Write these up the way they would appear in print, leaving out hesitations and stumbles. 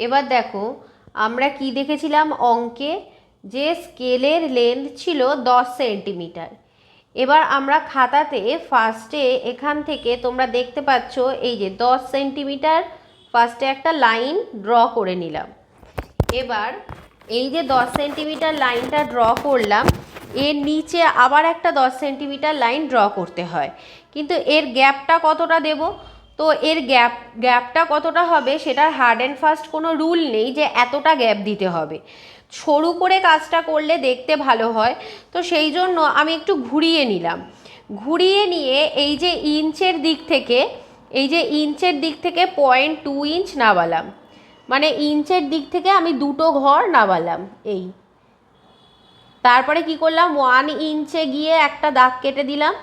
এবার দেখো আমরা কি দেখেছিলাম অঙ্কে, যে স্কেলের লেন্থ ছিল 10 সেন্টিমিটার। এবার আমরা খাতাতে ফার্স্টে এখান থেকে তোমরা দেখতে পাচ্ছ এই যে 10 সেন্টিমিটার ফার্স্টে একটা লাইন ড্র করে নিলাম। এবার এই যে 10 সেন্টিমিটার লাইনটা ড্র করলাম, এর নিচে আবার একটা 10 সেন্টিমিটার লাইন ড্র করতে হয়, কিন্তু এর গ্যাপটা কতটা দেব? তো এর গ্যাপটা কতটা হবে সেটার হার্ড অ্যান্ড ফাস্ট কোনো রুল নেই যে এতটা গ্যাপ দিতে হবে। সরু করে কাজটা করলে দেখতে ভালো হয়, তো সেই জন্য আমি একটু ঘুরিয়ে নিলাম। ঘুরিয়ে নিয়ে এই যে ইঞ্চের দিক থেকে, এই যে ইঞ্চের দিক থেকে 0.2 ইঞ্চ নামালাম, মানে ইঞ্চের দিক থেকে আমি দুটো ঘর নামালাম। এই তারপরে কি করলাম, 1 ইঞ্চে গিয়ে একটা দাগ কেটে দিলাম,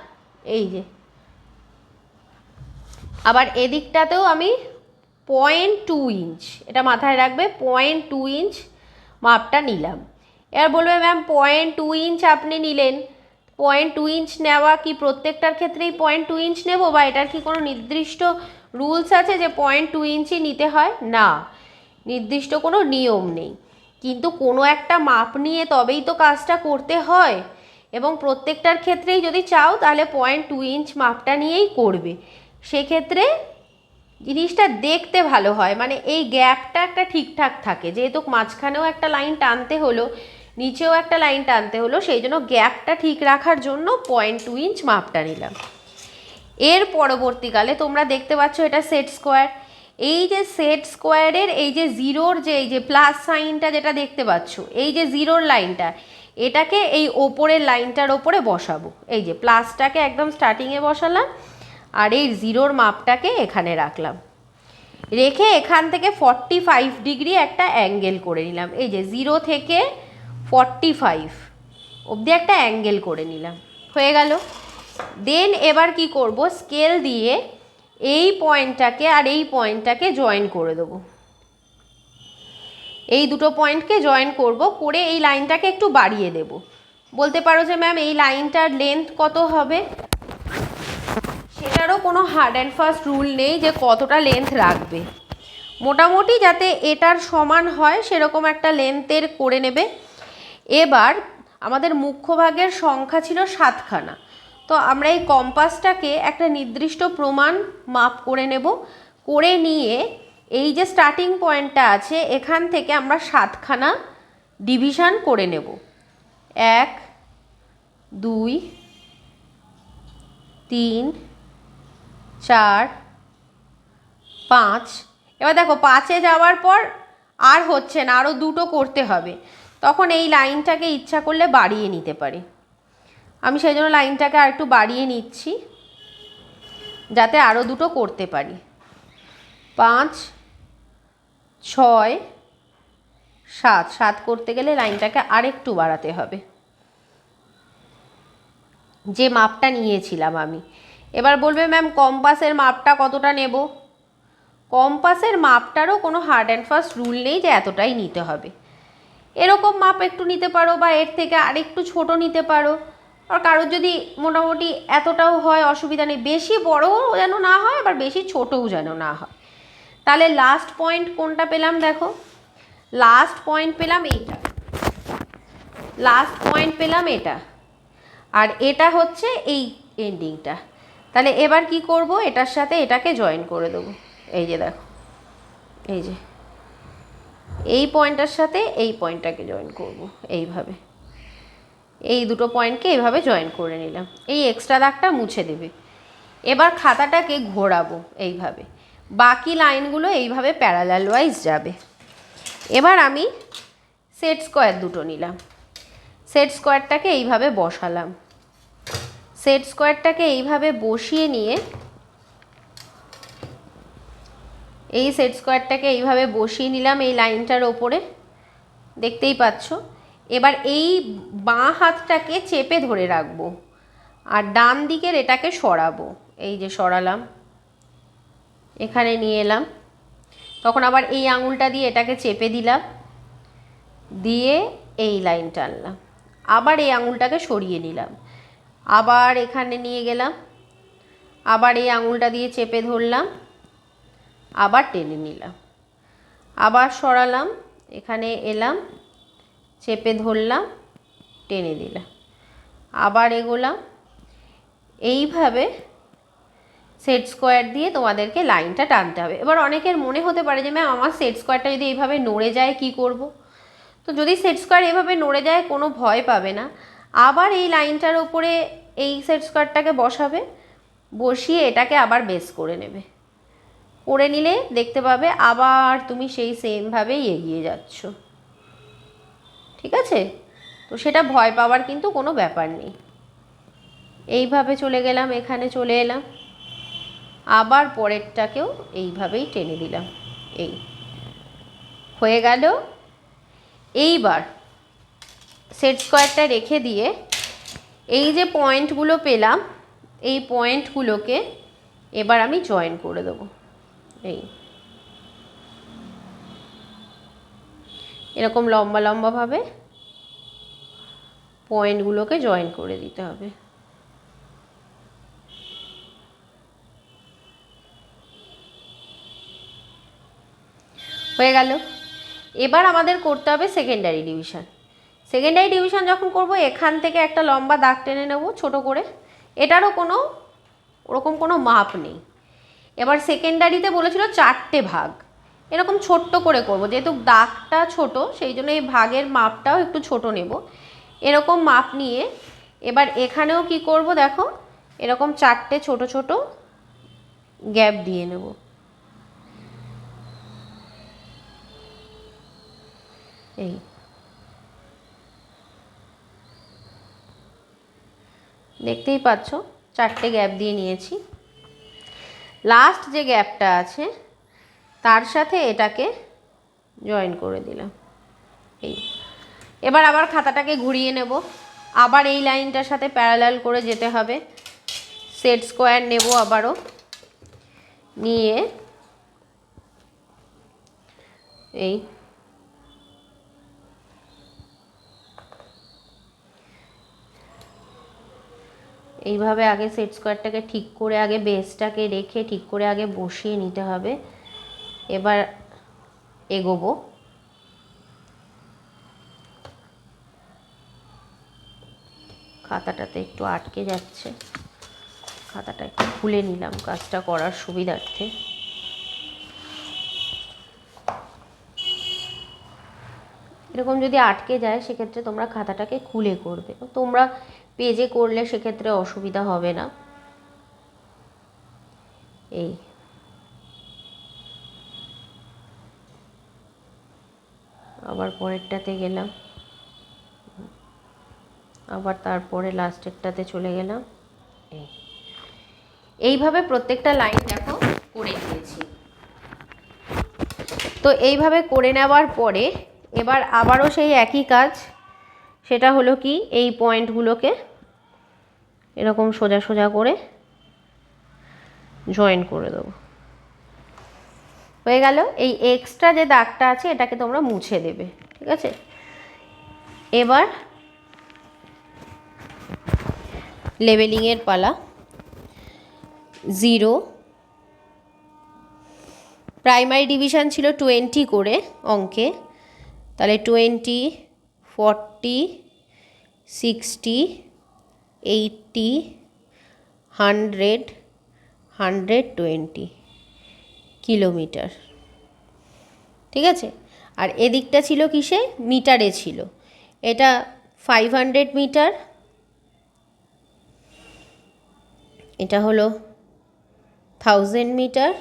এই যে। আবার এদিকটাতেও আমি 0.2 ইঞ্চ, এটা মাথায় রাখবে, 0.2 ইঞ্চ মাপটা নিলাম। এবার বলবে ম্যাম 0.2 ইঞ্চ আপনি নিলেন, 0.2 ইঞ্চ নেওয়া কি প্রত্যেকটার ক্ষেত্রেই 0.2 ইঞ্চ নেব, বা এটার কি কোনো নির্দিষ্ট রুলস আছে যে 0.2 ইঞ্চই নিতে হয়? না, নির্দিষ্ট কোনো নিয়ম নেই, কিন্তু কোনো একটা মাপ নিয়ে তবেই তো কাজটা করতে হয়, এবং প্রত্যেকটার ক্ষেত্রেই যদি চাও তাহলে 0.2 ইঞ্চ মাপটা নিয়েই করবে। সেক্ষেত্রে জিনিসটা দেখতে ভালো হয়, মানে এই গ্যাপটা একটা ঠিকঠাক থাকে, যেহেতু মাঝখানেও একটা লাইন টানতে হলো, নিচেও একটা লাইন টানতে হলো, সেই জন্য গ্যাপটা ঠিক রাখার জন্য 0.2 ইঞ্চ মাপটা নিলাম। এর পরবর্তীকালে তোমরা দেখতে পাচ্ছ এটা সেট স্কোয়ার। এই যে সেট স্কোয়ারের এই যে জিরোর যে এই যে প্লাস সাইনটা যেটা দেখতে পাচ্ছ, এই যে জিরোর লাইনটা, এটাকে এই ওপরের লাইনটার ওপরে বসাবো। এই যে প্লাসটাকে একদম স্টার্টিংয়ে বসালাম, আর এই জিরোর মাপটাকে এখানে রাখলাম, রেখে এখান থেকে 45 ডিগ্রি একটা অ্যাঙ্গেল করে নিলাম। এই যে 0 থেকে 45 অবধি একটা অ্যাঙ্গেল করে নিলাম, হয়ে গেল। দেন এবার কি করব, স্কেল দিয়ে এই পয়েন্টটাকে আর এই পয়েন্টটাকে জয়েন করে দেবো। এই দুটো পয়েন্টকে জয়েন করব, করে এই লাইনটাকে একটু বাড়িয়ে দেব। বলতে পারো যে ম্যাম এই লাইনটার লেন্থ কত হবে? সেটারও কোনো হার্ড অ্যান্ড ফাস্ট রুল নেই যে কতটা লেন্থ রাখবে, মোটামুটি যাতে এটার সমান হয় সেরকম একটা লেন্থের করে নেবে। এবার আমাদের মুখ্য ভাগের সংখ্যা ছিল 7খানা, তো আমরা এই কম্পাসটাকে একটা নির্দিষ্ট প্রমাণ মাপ করে নেব, করে নিয়ে এই যে স্টার্টিং পয়েন্টটা আছে এখান থেকে আমরা 7খানা ডিভিশন করে নেব। 1 2 3 4 5। এবার দেখো 5-এ যাওয়ার পর আর হচ্ছে না, আরও দুটো করতে হবে, তখন এই লাইনটাকে ইচ্ছা করলে বাড়িয়ে নিতে পারি। আমি সেই জন্য লাইনটাকে আর একটু বাড়িয়ে নিচ্ছি যাতে আরও দুটো করতে পারি। 5 6 7, 7 করতে গেলে লাইনটাকে আরেকটু বাড়াতে হবে, যে মাপটা নিয়েছিলাম আমি। এবার বলবে ম্যাম কম্পাসের মাপটা কতটা নেব? কম্পাসের মাপটারও কোনো হার্ড অ্যান্ড ফাস্ট রুল নেই যে এতটাই নিতে হবে। এরকম মাপ একটু নিতে পারো, বা এর থেকে আরেকটু ছোট নিতে পারো, আর কারোর যদি মোটামুটি এতটাও হয় অসুবিধা নেই, বেশি বড়ও যেন না হয় আবার বেশি ছোটও যেন না হয়। তাহলে লাস্ট পয়েন্ট কোনটা পেলাম দেখো, লাস্ট পয়েন্ট পেলাম এইটা, লাস্ট পয়েন্ট পেলাম এটা, আর এটা হচ্ছে এই এন্ডিংটা। তাহলে এবার কি করব, এটার সাথে এটাকে জয়েন করে দেবো। এই যে দেখো, এই যে এই পয়েন্টটার সাথে এই পয়েন্টটাকে জয়েন করব এইভাবে, এই দুটো পয়েন্টকে এইভাবে জয়েন করে নিলাম। এই এক্সট্রা দাগটা মুছে দেবে। এবার খাতাটাকে ঘোরাবো এইভাবে, বাকি লাইনগুলো এইভাবে প্যারালাল ওয়াইজ যাবে। এবার আমি সেট স্কোয়ার দুটো নিলাম, সেট স্কোয়ারটাকে এইভাবে বসালাম। সেট স্কোয়ারটাকে এইভাবে বসিয়ে নিয়ে, এই সেট স্কোয়ারটাকে এইভাবে বসিয়ে নিলাম এই লাইনটার ওপরে, দেখতেই পাচ্ছ। এবার এই বাঁ হাতটাকে চেপে ধরে রাখবো, আর ডান দিকের এটাকে সরাবো। এই যে সরালাম, এখানে নিয়ে এলাম, তখন আবার এই আঙুলটা দিয়ে এটাকে চেপে দিলাম, দিয়ে এই লাইন টানলাম, আবার এই আঙুলটাকে সরিয়ে নিলাম, আবার এখানে নিয়ে গেলাম, আবার এই আঙুলটা দিয়ে চেপে ধরলাম, আবার টেনে নিলাম, আবার সরালাম, এখানে এলাম, চেপে ধরলাম, টেনে দিলাম, আবার এগোলাম। এইভাবে সেট স্কোয়ার দিয়ে তোমাদেরকে লাইনটা টানতে হবে। এবার অনেকের মনে হতে পারে যে ম্যাম আমার সেট স্কোয়ারটা যদি এইভাবে নড়ে যায় কি করব? তো যদি সেট স্কোয়ার এইভাবে নড়ে যায় কোনো ভয় পাবে না, আবার এই লাইনটার ওপরে এই সেট স্কোয়ারটাকে বসাবে, বসিয়ে এটাকে আবার বেস করে নেবে। করে নিলে দেখতে পাবে আবার তুমি সেই সেমভাবেই এগিয়ে যাচ্ছ। ঠিক আছে? তো সেটা ভয় পাওয়ার কিন্তু কোনো ব্যাপার নেই। এইভাবে চলে গেলাম, এখানে চলে এলাম, আবার পরেরটাকেও এইভাবেই টেনে দিলাম। এই হয়ে গেল। এইবার সেট স্কোয়ারটা রেখে দিয়ে এই যে পয়েন্টগুলো পেলাম, এই পয়েন্টগুলোকে এবার আমি জয়েন করে দেবো। এই এরকম লম্বা লম্বাভাবে পয়েন্টগুলোকে জয়েন করে দিতে হবে। হয়ে গেল। এবার আমাদের করতে হবে সেকেন্ডারি ডিভিশন। সেকেন্ডারি ডিভিশন যখন করব, এখান থেকে একটা লম্বা দাগ টেনে নেব ছোট করে। এটারও কোনো ওরকম কোনো মাপ নেই। এবার সেকেন্ডারিতে বলেছিল 4টে ভাগ, এরকম ছোট্ট করে করব, যেহেতু দাগটা ছোট সেই জন্য এই ভাগের মাপটাও একটু ছোট নেব। এরকম মাপ নিয়ে এবার এখানেও কি করব দেখো, এরকম 4টে ছোট ছোট গ্যাপ দিয়ে নেব। এই দেখতেই পাচ্ছ 4টে গ্যাপ দিয়ে নিয়েছি। লাস্ট যে গ্যাপটা আছে তার সাথে এটাকে জয়েন করে দিলাম। এই এবার আবার খাতাটাকে ঘুরিয়ে নেব, আবার এই লাইনটার সাথে প্যারালাল করে যেতে হবে। সেট স্কোয়ার নেব আবারও, নিয়ে এই এইভাবে আগে সেট স্কোয়ারটাকে ঠিক করে আগে বেসটাকে রেখে ঠিক করে আগে বসিয়ে নিতে হবে। এবার এগোবো। খাতাটাতে একটু আটকে যাচ্ছে, খাতাটা একটু খুলে নিলাম কাজটা করার সুবিধার্থে। এরকম যদি আটকে যায় সেক্ষেত্রে তোমরা খাতাটাকে খুলে করবে, তোমরা পেজে করলে সেক্ষেত্রে অসুবিধা হবে না। এই আবার পরেরটাতে গেলাম, আবার তারপরে লাস্টেরটাতে চলে গেলাম। এইভাবে প্রত্যেকটা লাইন দেখো করে নিয়েছি। তো এইভাবে করে নেওয়ার পরে এবার আবারও সেই একই কাজ, সেটা হলো কি এই পয়েন্টগুলোকে এরকম সোজা সোজা করে জয়েন করে দেবো। হয়ে গেল। এই এক্সট্রা যে দাগটা আছে এটাকে তোমরা মুছে দেবে। ঠিক আছে? এবার লেবেলিংয়ের পালা। 0 প্রাইমারি ডিভিশন ছিল 20 করে অঙ্কে, তাহলে 20, 40, 60, 80, 100, 120 কিলোমিটার। ঠিক আছে? আর এদিকটা ছিল কিসে? মিটারে ছিল। এটা 500 মিটার, এটা হলো 1000 মিটার,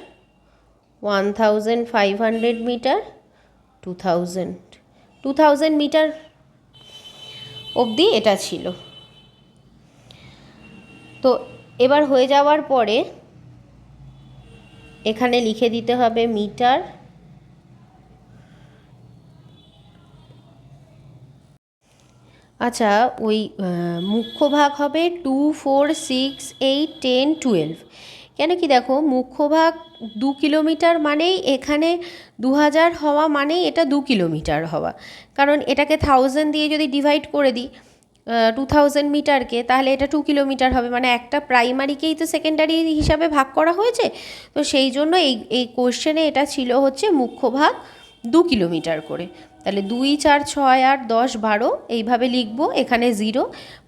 1500 মিটার, 2000 মিটার অবধি এটা ছিল। তো এবার হয়ে যাওয়ার পরে এখানে লিখে দিতে হবে মিটার। আচ্ছা, ওই মুখ্য ভাগ হবে 2, 4, 6, 8, 10, 12। কেন কি দেখো, মুখ্য ভাগ 2 কিলোমিটার মানেই এখানে 2000 হওয়া মানেই এটা 2 কিলোমিটার হওয়া, কারণ এটাকে 1000 দিয়ে যদি ডিভাইড করে দিই 2000 মিটারকে, তাহলে এটা 2 কিলোমিটার হবে। মানে একটা প্রাইমারিকেই তো সেকেন্ডারি হিসাবে ভাগ করা হয়েছে। তো সেই জন্য এই কোশ্চেনে এটা ছিল হচ্ছে মুখ্য ভাগ 2 কিলোমিটার করে। তাহলে 2, 4, 6, 8, 10, 12 এইভাবে লিখবো। এখানে 0,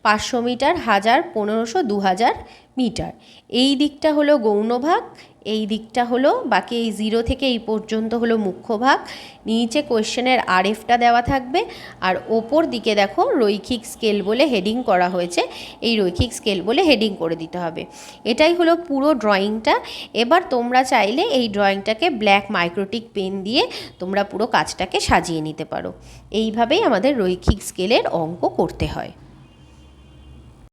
500 মিটার, 1000, 1500, 2000 মিটার। এই দিকটা হলো গৌণ ভাগ, এই দিকটা হলো বাকি, এই 0 থেকে এই পর্যন্ত হলো মুখ্য ভাগ। নিচে কোয়েশ্চেনের আরএফটা দেওয়া থাকবে, আর ওপর দিকে দেখো রৈখিক স্কেল বলে হেডিং করা হয়েছে, এই রৈখিক স্কেল বলে হেডিং করে দিতে হবে। এটাই হলো পুরো ড্রয়িংটা। এবার তোমরা চাইলে এই ড্রয়িংটাকে ব্ল্যাক মাইক্রোটিক পেন দিয়ে তোমরা পুরো কাজটাকে সাজিয়ে নিতে পারো। এইভাবেই আমাদের রৈখিক স্কেলের অঙ্ক করতে হয়।